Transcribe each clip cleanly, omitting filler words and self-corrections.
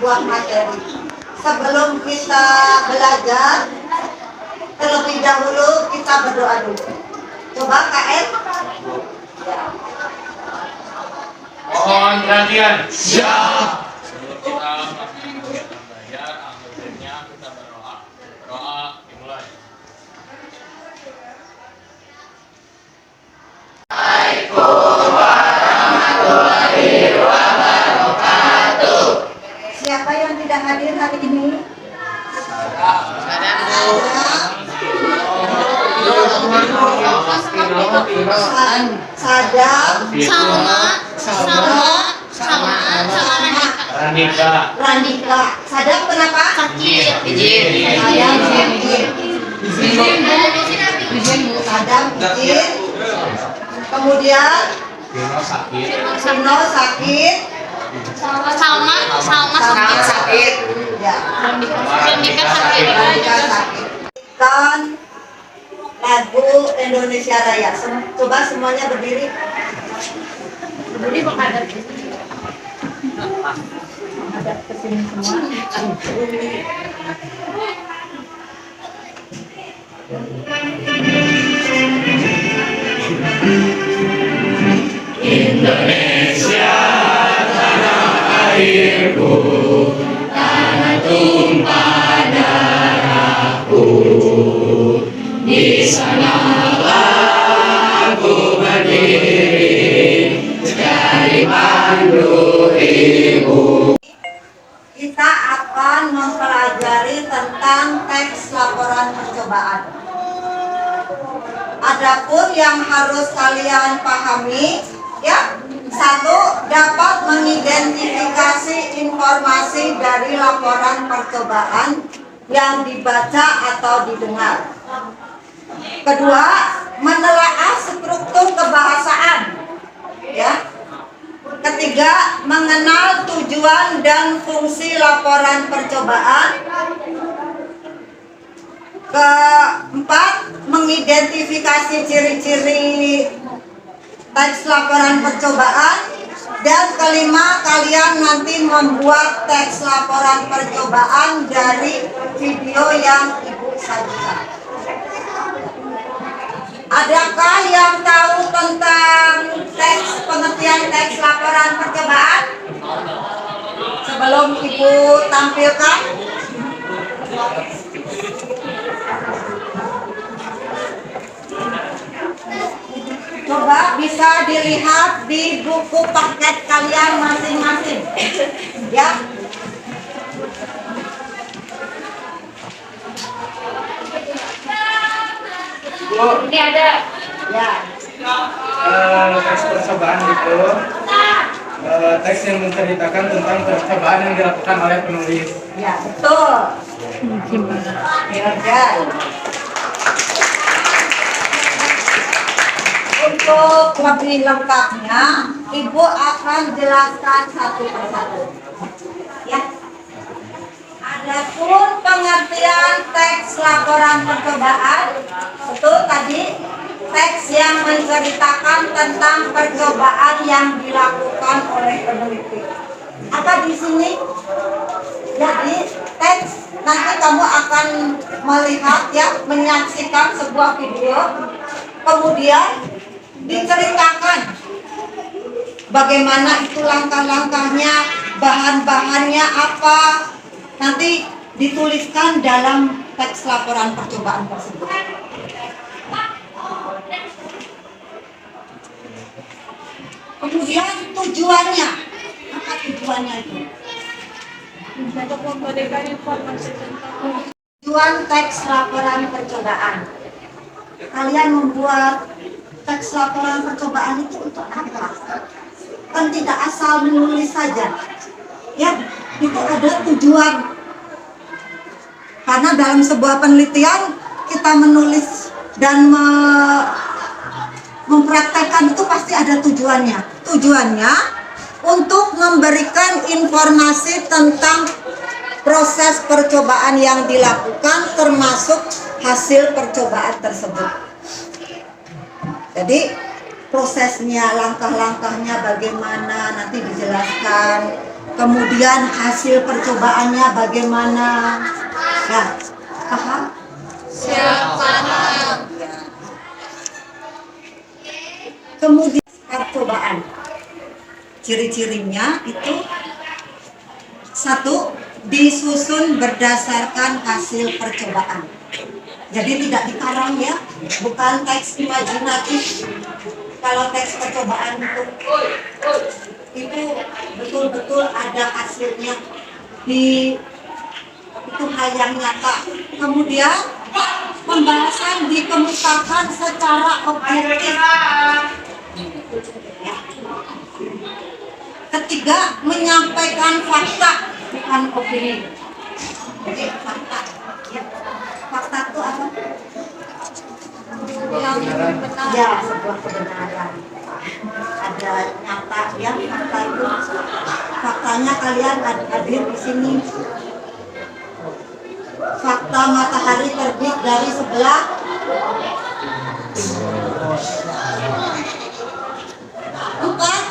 sebuah materi. Sebelum kita belajar, terlebih dahulu kita berdoa dulu. Coba KM. Ya. Mohon perhatian. Siap. Sebelum kita melaksanakan kegiatan belajar, alangkah baiknya kita berdoa. Berdoa dimulai. Siapa yang tidak hadir hari ini? Sadam, sama Randika. Sadam kenapa? Izin. Sadam sakit. Sadam izin. Kemudian Vino sakit. Vino sakit. Salma sakit. Ya. Randika sakit. Randika sakit. Kan lagu Indonesia Raya. Coba semuanya berdiri. Berdiri menghadap. Menghadap ke sini semua. Indonesia tanah airku, tanah tumpah darahku. Di sanalah aku berdiri, dari pandu ibu. Kita akan mempelajari tentang teks laporan percobaan. Adapun yang harus kalian pahami, ya, satu, dapat mengidentifikasi informasi dari laporan percobaan yang dibaca atau didengar. Kedua, menelaah struktur kebahasaan, ya. Ketiga, mengenal tujuan dan fungsi laporan percobaan. Keempat, mengidentifikasi ciri-ciri teks laporan percobaan. Dan kelima, kalian nanti membuat teks laporan percobaan dari video yang Ibu sajikan. Adakah yang tahu tentang pengertian teks laporan percobaan? Sebelum Ibu tampilkan. Coba bisa dilihat di buku paket kalian masing-masing. Ya. Bu, Ini ada. Ya. teks percobaan itu teks yang menceritakan tentang percobaan yang dilakukan oleh penulis. Ya, betul. Ya. Untuk lebih lengkapnya, Ibu akan jelaskan satu persatu. Ya. Adapun pengertian teks laporan percobaan, itu tadi teks yang menceritakan tentang percobaan yang dilakukan oleh peneliti. Apa di sini? Jadi teks nanti kamu akan melihat, ya, menyaksikan sebuah video, kemudian diceritakan bagaimana itu langkah-langkahnya, bahan-bahannya apa, nanti dituliskan dalam teks laporan percobaan tersebut. Kemudian tujuannya, apa tujuannya itu? Untuk memberikan informasi tentang Tujuan teks laporan percobaan. Kalian membuat teks laporan percobaan itu untuk apa? Kan tidak asal menulis saja. Ya, itu ada tujuan. Karena dalam sebuah penelitian kita menulis dan mempraktekkan itu pasti ada tujuannya. Tujuannya untuk memberikan informasi tentang proses percobaan yang dilakukan, termasuk hasil percobaan tersebut. Jadi prosesnya, langkah-langkahnya bagaimana nanti dijelaskan. Kemudian hasil percobaannya bagaimana? Ya, paham? Kemudian percobaan. Ciri-cirinya itu satu, disusun berdasarkan hasil percobaan. Jadi tidak dikarang ya, bukan teks imajinatif. Kalau teks percobaan itu betul-betul ada hasilnya, itu hal yang nyata. Kemudian pembahasan dikemukakan secara objektif. Ya. Ketiga, menyampaikan fakta bukan opini. Jadi fakta. Ya. Fakta itu apa? Ya, sebuah kebenaran. Ada nyata ya, fakta itu. Faktanya kalian hadir di sini. Fakta matahari terbit dari sebelah. Empat,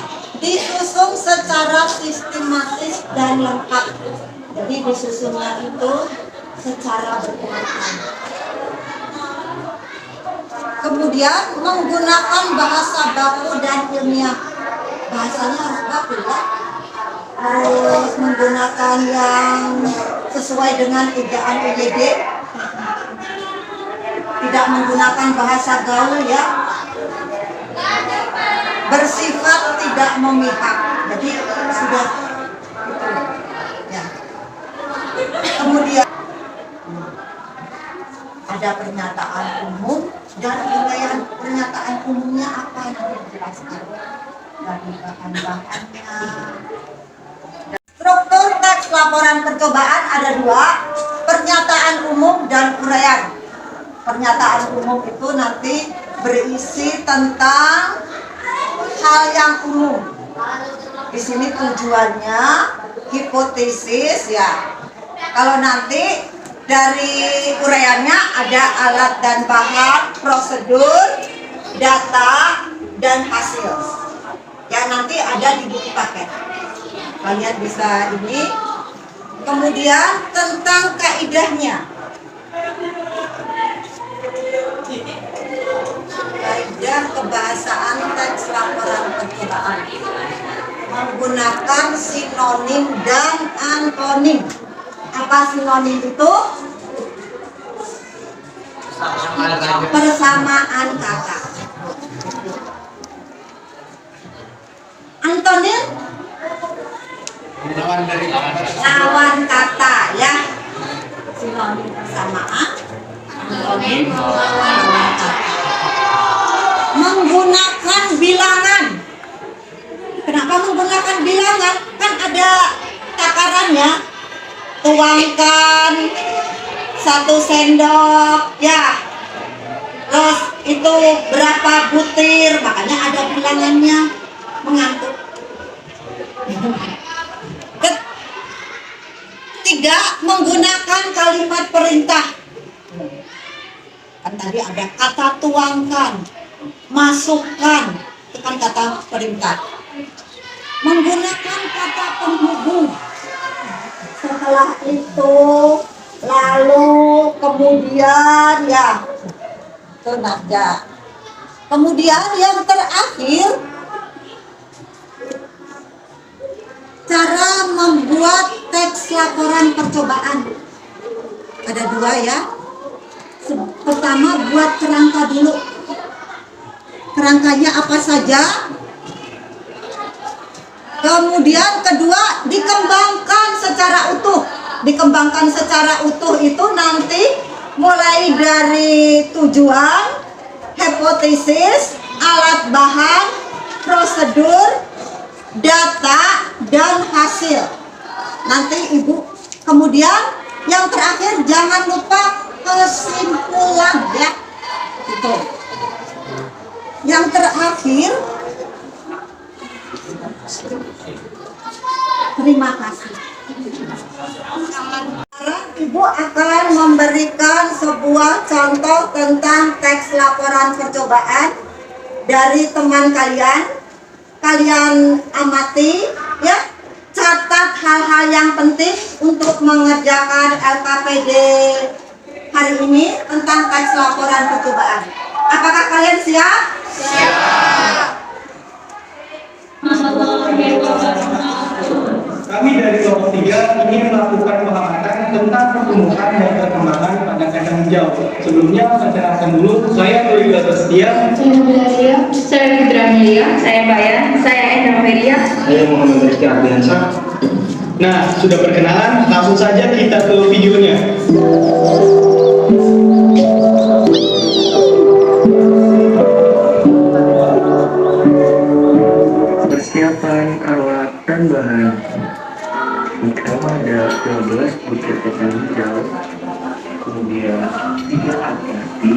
disusun secara sistematis dan lengkap. Jadi disusunnya itu secara berurutan. Kemudian menggunakan bahasa baku dan ilmiah. Bahasanya harus baku ya. Harus menggunakan yang sesuai dengan ejaan UYD. Tidak menggunakan bahasa gaul ya. Bersifat tidak memihak. Jadi sudah itu. Ya. Kemudian ada pernyataan umum dan uraian pernyataan umumnya apa yang dijelaskan dari bahan-bahannya. Struktur teks laporan percobaan ada dua, pernyataan umum dan uraian. Pernyataan umum itu nanti berisi tentang hal yang umum. Di sini tujuannya hipotesis ya. Kalau nanti dari uraiannya ada alat dan bahan, prosedur, data, dan hasil. Ya nanti ada di buku paket. Kalian bisa ini. Kemudian tentang kaidahnya. Kaidah kebahasaan teks laporan percobaan. Menggunakan sinonim dan antonim. Apa sinonim itu? Persamaan kata. Antonim? Lawan kata ya. Sinonim persamaan. Antonim lawan kata. Menggunakan bilangan. Kenapa menggunakan bilangan? Kan ada takarannya. Tuangkan 1 sendok ya, terus itu berapa butir, makanya ada bilangannya. Mengantuk. Ketiga, menggunakan kalimat perintah. Kan tadi ada kata tuangkan, masukkan, itu kan kata perintah. Menggunakan kata penghubung. Setelah itu, lalu, kemudian ya, itu nada. Kemudian yang terakhir, cara membuat teks laporan percobaan. Ada dua ya. Pertama, buat kerangka dulu. Kerangkanya apa saja. Kemudian kedua, dikembangkan secara utuh. Dikembangkan secara utuh itu nanti mulai dari tujuan, hipotesis, alat bahan, prosedur, data, dan hasil. Nanti Ibu. Kemudian yang terakhir jangan lupa kesimpulan ya. Itu. Yang terakhir, terima kasih. Sekarang Ibu akan memberikan sebuah contoh tentang teks laporan percobaan dari teman kalian. Kalian amati ya, catat mencatat hal-hal yang penting untuk mengerjakan LKPD hari ini tentang teks laporan percobaan. Apakah kalian siap? Kami dari kelompok 3 ingin melakukan pengamatan tentang pertumbuhan dan perkembangan pada kacang hijau. Sebelumnya, perkenalkan dulu, saya Dwi Gatot Setia. Saya Nubila, saya Fitra Amelia, saya Bayan, saya Endra Feria. Saya Muhammad Rizky Ardiansyah. Nah, sudah perkenalan, langsung saja kita ke videonya. Persiapan alat dan bahan. Pertama ada 12 butir kacang hijau, kemudian 3 hati,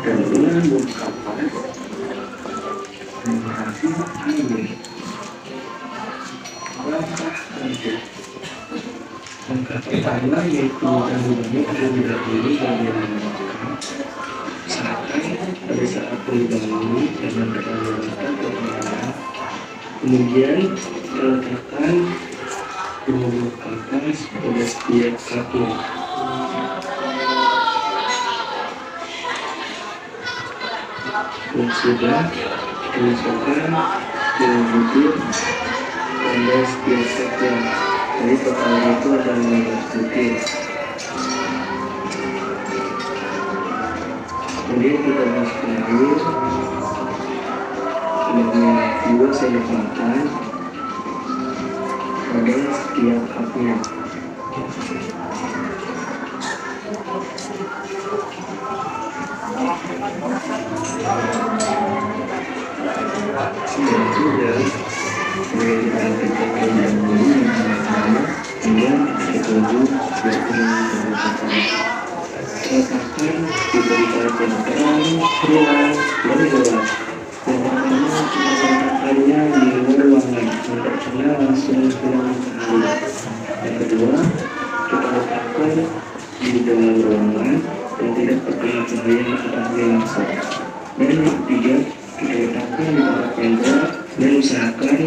dan 2 buah kapas, dan hasil air. Langkah kerja. Langkah pertama yaitu kandungannya terlebih dahulu bagian mengenakan. Usahakan pada saat menggangi jangan terlalu lengkap kemudian. Kemudian kita letakkan 2 buah kapas pada setiap kapnya. Dan sudah kita masukkan 2 butir pada setiap kapnya. Jadi totalnya itu ada 15 butir. Kemudian kita masukkan air sebanyak 2 sendok makan pada setiap cupnya. Sudah mulai dengan kacang dahulu yang pertama, kemudian kita tunggu berkurang beberapa. Letakkan di tempat yang terang, ruang, dan gelap. Yang pertama, kita letakkannya di luar ruangan, yang terkena langsung sinar matahari. Yang kedua, kita letakkan di dalam ruangan yang tidak terkena cahaya matahari langsung. Dan yang ketiga, kita letakkan di tempat yang gelap dan usahakan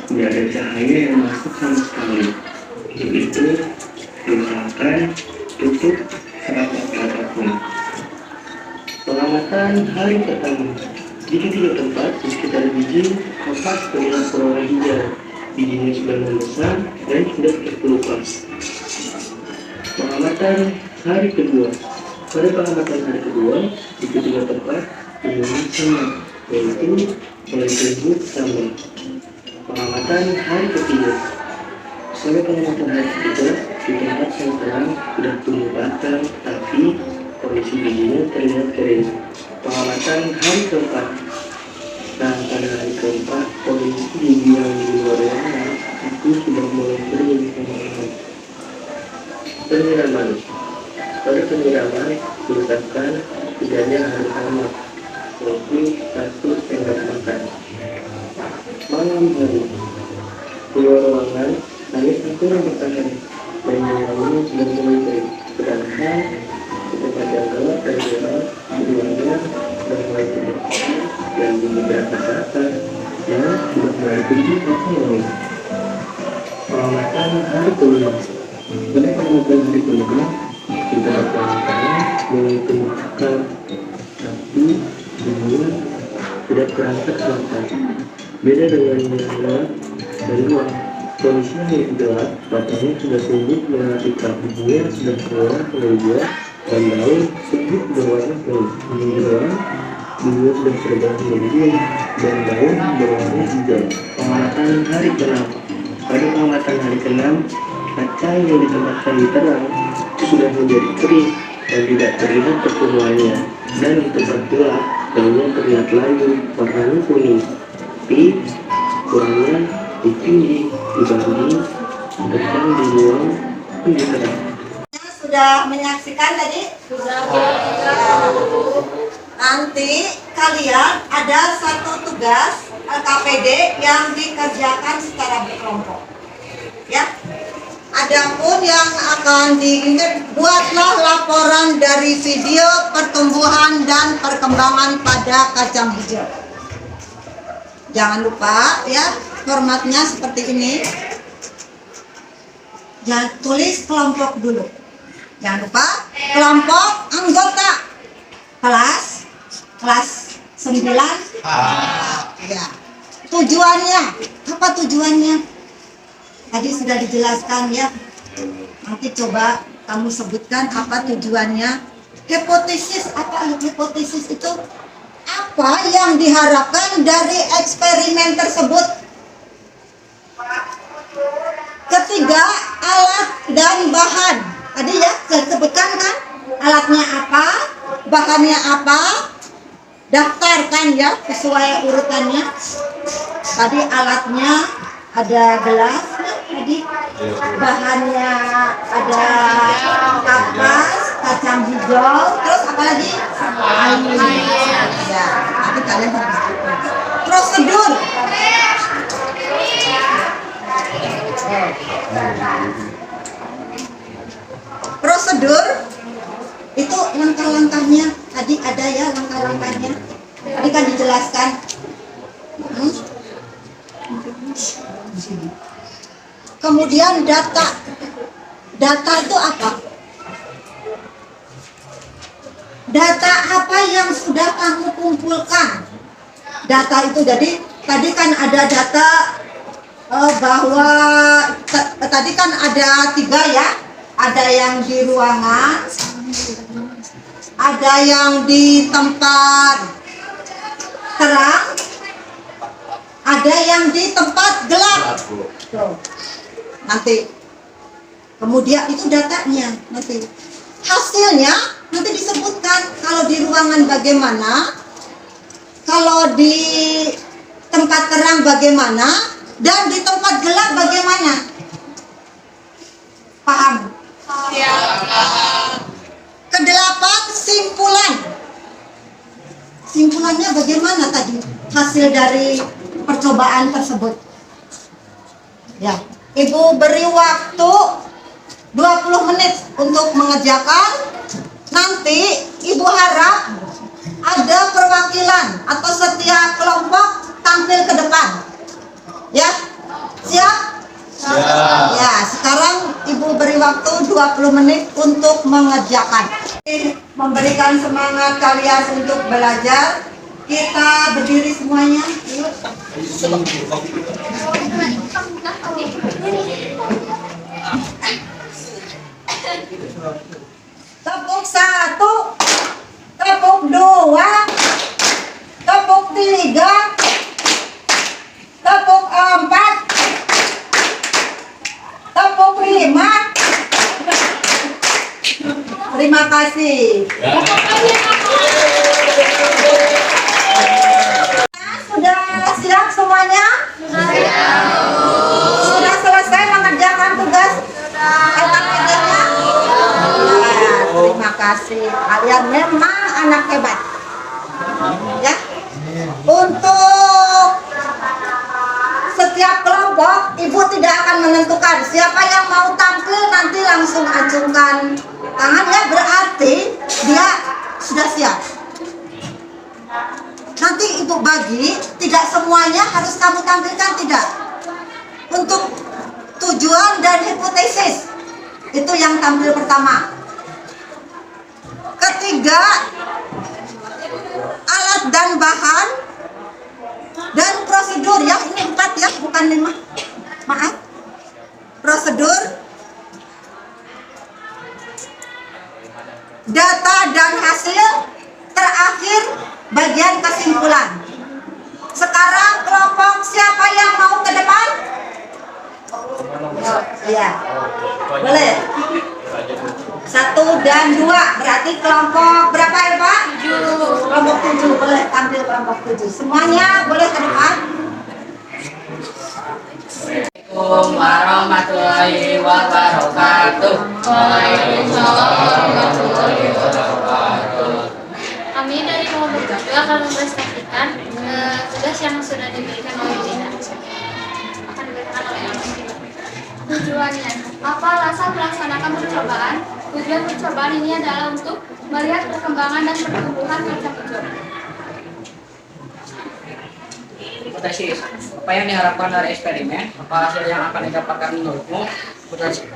tidak ada cahaya yang masuk sama sekali. Untuk itu, diusahakan tutup rapat-rapatnya. Pengamatan hari pertama. Jika tidak tepat di sekitar biji, kapas terlihat berwarna hijau. Bijinya sudah membesar dan sudah terkelupas. Pengamatan hari kedua. Pada pengamatan hari kedua, jika tidak tepat, biji sama, yaitu mulai tumbuh sama. Pengamatan hari ketiga. Pada pengamatan hari ketiga, di tempat yang terang sudah tumbuh batang, tapi kondisi bijinya terlihat kering. Pengamatan hari keempat. Nah, pada hari keempat, kondisi biji yang di luar ruangan itu sudah mulai kering perlahan. Penyiraman. Pada penyiraman, diusahakan tidaknya harus sama, yaitu 1 sendok makan. Malam hari. Di luar ruangan, langit itu bertahan dan nyiramnya sudah mulai kering. Sedangkan di tempat yang gelap dan terang, keduanya sudah mulai tumbuh dan menyebar ke atas dan sudah mulai tumbuh ke pengamatan hari kelima. Pada pengamatan hari kelima, kita lakukan mulai tumbuh akar, tapi bunga tidak terangkat selatan. Beda dengan yang gelap dan luar. Kondisinya yang gelap, batangnya sudah tumbuh mengakibat bijinya sudah keluar hijau dan daun tumbuh berwarna hijau. Bijinya sudah berubah menjadi dan daun berwarna hijau. Pengamatan hari ke-6. Pada pengamatan hari ke-6, kacang yang ditempatkan di terang itu sudah menjadi kering dan tidak terlihat pertumbuhannya. Dan di tempat gelap, daunnya terlihat layu, warnanya kuning. Tapi kurangnya lebih tinggi dibanding kacang di luar di terang. Sudah menyaksikan tadi? Sudah. Nanti kalian ada satu tugas LKPD yang dikerjakan secara berkelompok. Ya. Adapun yang akan diingat, buatlah laporan dari video pertumbuhan dan perkembangan pada kacang hijau. Jangan lupa ya, formatnya seperti ini. Jangan tulis kelompok dulu. Jangan lupa kelompok anggota kelas 9 ya. Tujuannya apa tujuannya? Tadi sudah dijelaskan ya. Nanti coba kamu sebutkan apa tujuannya. Hipotesis, apa hipotesis itu? Apa yang diharapkan dari eksperimen tersebut? Ketiga, alat dan bahan. Tadi ya saya sebutkan kan, alatnya apa, bahannya apa, daftarkan ya sesuai urutannya. Tadi alatnya ada gelas, tadi bahannya ada kapas, kacang hijau, terus apa lagi? Air. Ya, nanti kalian harus prosedur. Prosedur itu langkah-langkahnya. Tadi ada ya langkah-langkahnya. Tadi kan dijelaskan. Kemudian data. Data itu apa? Data apa yang sudah kamu kumpulkan? Data itu jadi tadi kan ada data bahwa tadi kan ada 3 ya. Ada yang di ruangan, ada yang di tempat terang, ada yang di tempat gelap. Nanti kemudian itu datanya, nanti hasilnya nanti disebutkan. Kalau di ruangan bagaimana, kalau di tempat terang bagaimana, dan di tempat gelap bagaimana. Paham? Kedelapan, simpulan. Simpulannya bagaimana tadi hasil dari percobaan tersebut? Ya, Ibu beri waktu 20 menit untuk mengerjakan. Nanti Ibu harap ada perwakilan atau setiap kelompok tampil ke depan. Ya, siap? Ya, sekarang Ibu beri waktu 20 menit untuk mengerjakan. Memberikan semangat kalian untuk belajar. Kita berdiri semuanya. Yuk. Tepuk 1, tepuk 2, tepuk 3, tepuk 4, tepuk 5. Terima kasih. Sudah siap semuanya? Sudah selesai mengerjakan tugas LKPD-nya? Terima kasih. Kalian memang anak hebat. Ya. Untuk setiap kelompok, Ibu tidak akan menentukan siapa yang mau tampil, nanti langsung acungkan tangan ya, berarti dia sudah siap. Nanti Ibu bagi, tidak semuanya harus kamu tampilkan, tidak. Untuk tujuan dan hipotesis, itu yang tampil pertama. Ketiga, alat dan bahan dan prosedur ya, ini 4 ya, bukan 5. Maaf. Prosedur, data dan hasil, terakhir bagian kesimpulan. Sekarang kelompok siapa yang mau ke depan? Iya, boleh. 1 dan 2, berarti kelompok berapa ya Pak? 7. Kelompok 7, boleh tampil kelompok 7. Semuanya boleh ke depan. Assalamualaikum warahmatullahi wabarakatuh. Waalaikumsalam warahmatullahi wabarakatuh. Kami dari kelompok 7 akan mempresentasikan tugas yang sudah diberikan oleh Dina. Akan diberikan oleh Alhamdulillah. Tujuannya, apa alasan melaksanakan percobaan? Tujuan percobaan ini adalah untuk melihat perkembangan dan pertumbuhan kacang hijau. hipotesis. Apa yang diharapkan dari eksperimen? Apa hasil yang akan didapatkan menurutmu?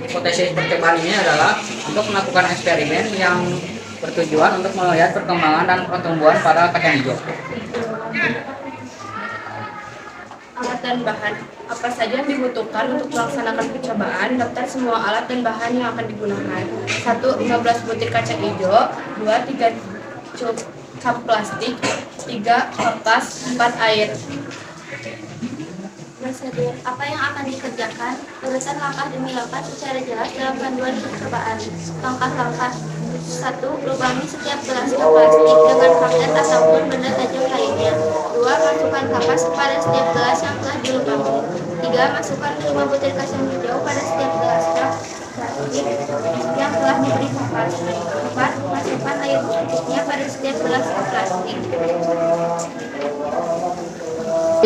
Hipotesis percobaan ini adalah untuk melakukan eksperimen yang bertujuan untuk melihat perkembangan dan pertumbuhan pada kacang hijau. Alat dan bahan. Apa saja yang dibutuhkan untuk melaksanakan percobaan? Daftar semua alat dan bahan yang akan digunakan. 1. 15 butir kacang hijau. 2. 3 cup plastik. 3. Kertas. 4. Air. Prosedur apa yang akan dikerjakan? Urutan langkah demi langkah secara jelas dalam panduan percobaan. Langkah-langkah: 1. Lubangi setiap gelas cup plastik dengan magnet ataupun benda tajam lainnya. 2. Masukkan kapas pada setiap gelas yang telah dilubangi. 3. Masukkan 5 butir kacang hijau pada setiap gelas cup plastik yang telah diberi kapas. 4. Masukkan air secukupnya pada setiap gelas cup plastik.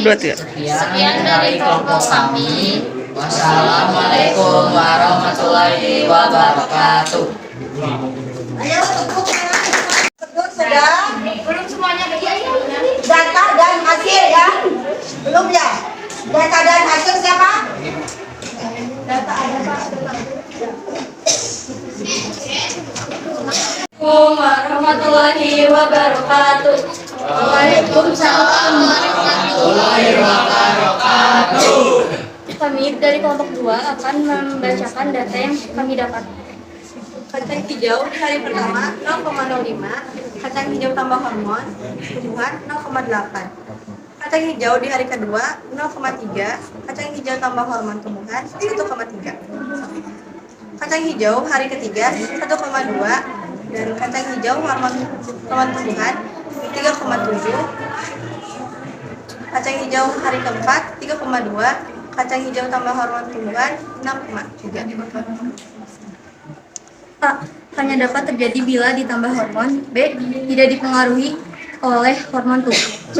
Sekian dari kelompok kami. Wassalamualaikum warahmatullahi wabarakatuh. Ayo tepuk tangan. Betul sudah. Belum semuanya Data dan hasil ya. Belum ya. Data dan hasil siapa? Data ada Pak. Assalamualaikum warahmatullahi wabarakatuh. Waalaikumsalam warahmatullahi wabarakatuh. Kami dari kelompok 2 akan membacakan data yang kami dapat. Kacang hijau di hari pertama 0,05, kacang hijau tambah hormon tumbuhan 0,8. Kacang hijau di hari kedua 0,3, kacang hijau tambah hormon tumbuhan 1,3. Kacang hijau hari ketiga 1,2 dan kacang hijau hormon tumbuhan 3,7. Kacang hijau hari keempat 3,2, kacang hijau tambah hormon tumbuhan 6,3. A. Hanya dapat terjadi bila ditambah hormon. B. Tidak dipengaruhi oleh hormon tubuh. C.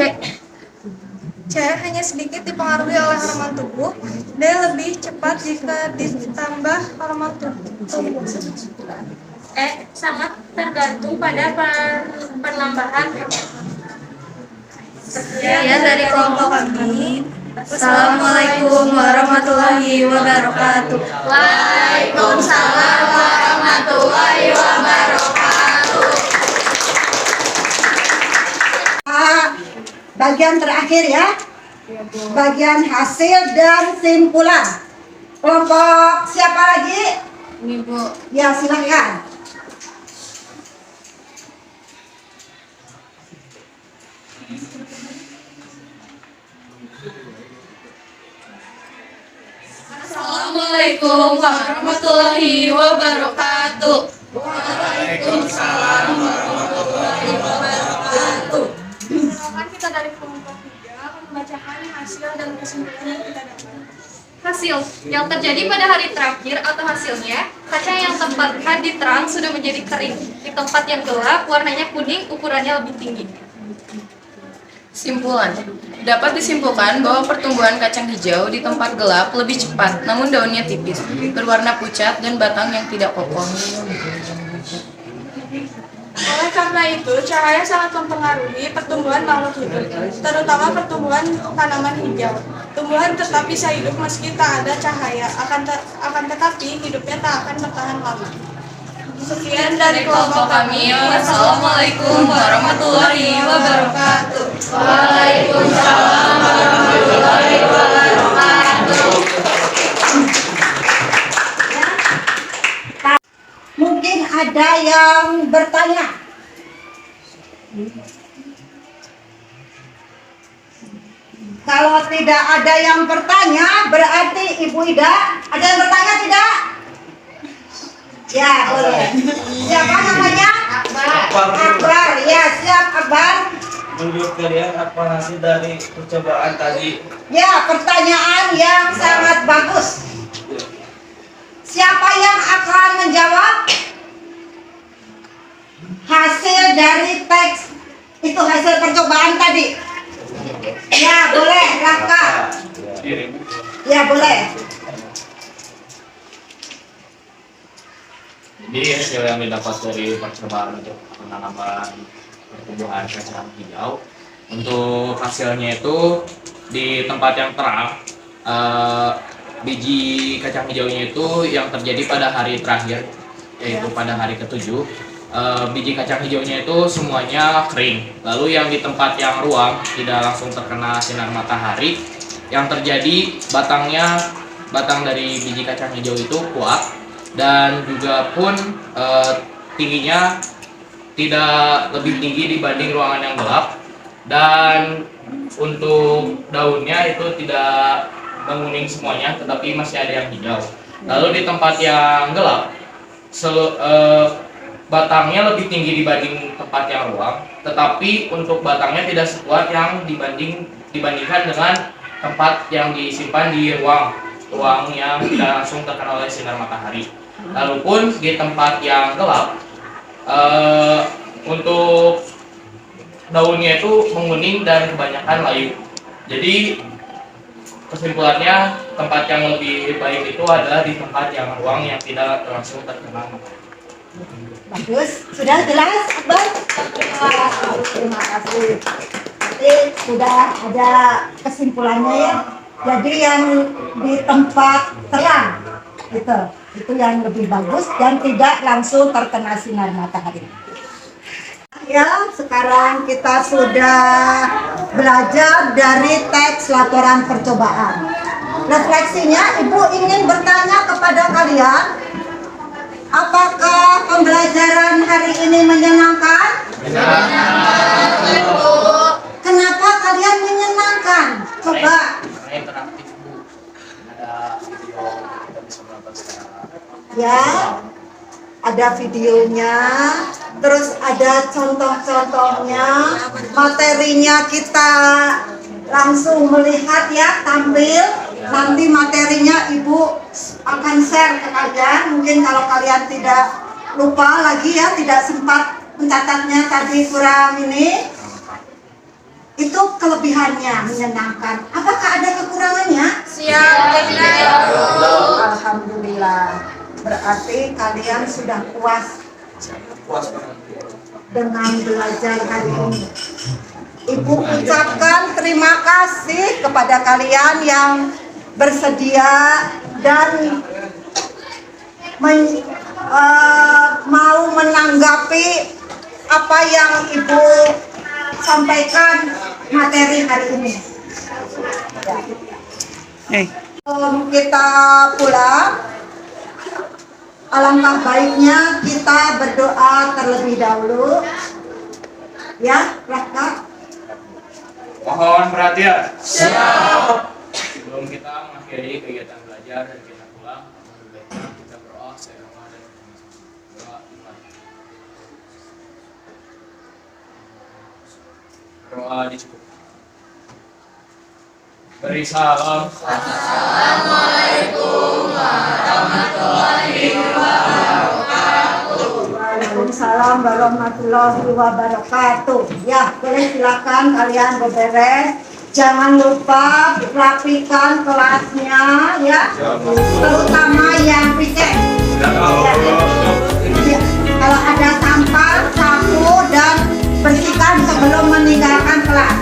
Hanya sedikit dipengaruhi oleh hormon tubuh. D. Lebih cepat jika ditambah hormon tubuh. E. Sangat tergantung pada penambahan. Sekian dari kelompok kami. Assalamualaikum warahmatullahi wabarakatuh. Waalaikumsalam warahmatullahi wabarakatuh. Bagian terakhir ya. Bagian hasil dan simpulan. Kelompok siapa lagi? Ibu. Ya, silahkan. Assalamualaikum warahmatullahi wabarakatuh. Waalaikumsalam warahmatullahi wabarakatuh. Silakan kita dari kelompok 3 akan membacakan hasil dan kesimpulan yang kita dapat. Hasil yang terjadi pada hari terakhir atau hasilnya, kacang yang tempatkan di terang sudah menjadi kering. Di tempat yang gelap, warnanya kuning, ukurannya lebih tinggi. Simpulan. Dapat disimpulkan bahwa pertumbuhan kacang hijau di tempat gelap lebih cepat, namun daunnya tipis, berwarna pucat dan batang yang tidak kokoh. Oleh karena itu, cahaya sangat mempengaruhi pertumbuhan makhluk hidup, terutama pertumbuhan tanaman hijau. Tumbuhan tetap bisa hidup meski tak ada cahaya, akan tetapi hidupnya tak akan bertahan lama. Sekian dari kelompok kami. Wassalamualaikum warahmatullahi wabarakatuh. Waalaikumsalam warahmatullahi wabarakatuh. Mungkin ada yang bertanya. Kalau tidak ada yang bertanya, berarti Ibu Ida, ada yang bertanya tidak? Ya, boleh. Siapa namanya? Akbar. Ya, siap Akbar. Menurut kalian apa hasil dari percobaan tadi? Ya, pertanyaan yang sangat bagus. Siapa yang akan menjawab? Hasil dari teks itu hasil percobaan tadi. Ya, boleh, Raka. Ya, boleh. Jadi hasil yang didapat dari percobaan untuk penanaman pertumbuhan kacang hijau, untuk hasilnya itu di tempat yang terang, biji kacang hijaunya itu yang terjadi pada hari terakhir, yaitu pada hari ke-7. Biji kacang hijaunya itu semuanya kering. Lalu yang di tempat yang ruang tidak langsung terkena sinar matahari, yang terjadi batang dari biji kacang hijau itu kuat dan juga pun tingginya tidak lebih tinggi dibanding ruangan yang gelap, dan untuk daunnya itu tidak menguning semuanya, tetapi masih ada yang hijau. Lalu di tempat yang gelap, batangnya lebih tinggi dibanding tempat yang ruang, tetapi untuk batangnya tidak sekuat yang dibandingkan dengan tempat yang disimpan di ruang yang tidak langsung terkena oleh sinar matahari. Lalu pun di tempat yang gelap, untuk daunnya itu menguning dan kebanyakan layu. Jadi kesimpulannya, tempat yang lebih baik itu adalah di tempat yang ruang yang tidak langsung terkena matahari. Bagus, sudah jelas, Akbar? Terima kasih. Jadi sudah ada kesimpulannya ya. Jadi yang di tempat terang, itu yang lebih bagus dan tidak langsung terkena sinar matahari. Ya, sekarang kita sudah belajar dari teks laporan percobaan. Refleksinya, Ibu ingin bertanya kepada kalian, apakah pembelajaran hari ini menyenangkan? Menyenangkan, Ibu. Kenapa kalian menyenangkan? Coba. Karena interaktif, Bu. Ada video kita bisa menonton secara. Ya. Ada videonya, terus ada contoh-contohnya, materinya kita langsung melihat ya, tampil. Nanti materinya Ibu akan share ke kalian. Mungkin kalau kalian tidak lupa lagi ya, tidak sempat mencatatnya tadi kurang ini. Itu kelebihannya menyenangkan. Apakah ada kekurangannya? Siap, Alhamdulillah. Berarti kalian sudah puas dengan belajar hari ini. Ibu ucapkan terima kasih kepada kalian yang bersedia dan mau menanggapi apa yang Ibu sampaikan materi hari ini. Kita pulang. Alangkah baiknya kita berdoa terlebih dahulu. Ya, Raka. Mohon perhatian. Siap. Sebelum kita mengakhiri kegiatan belajar dan kita pulang, kita berdoa secara dan doa dimulai. Doa dicukup. Beri salam. Assalamualaikum warahmatullahi wabarakatuh. Waalaikumsalam warahmatullahi wabarakatuh. Ya, boleh silakan kalian beberes. Jangan lupa rapikan kelasnya ya, terutama yang piket. Ya. Kalau ada sampah, sapu dan bersihkan sebelum meninggalkan kelas.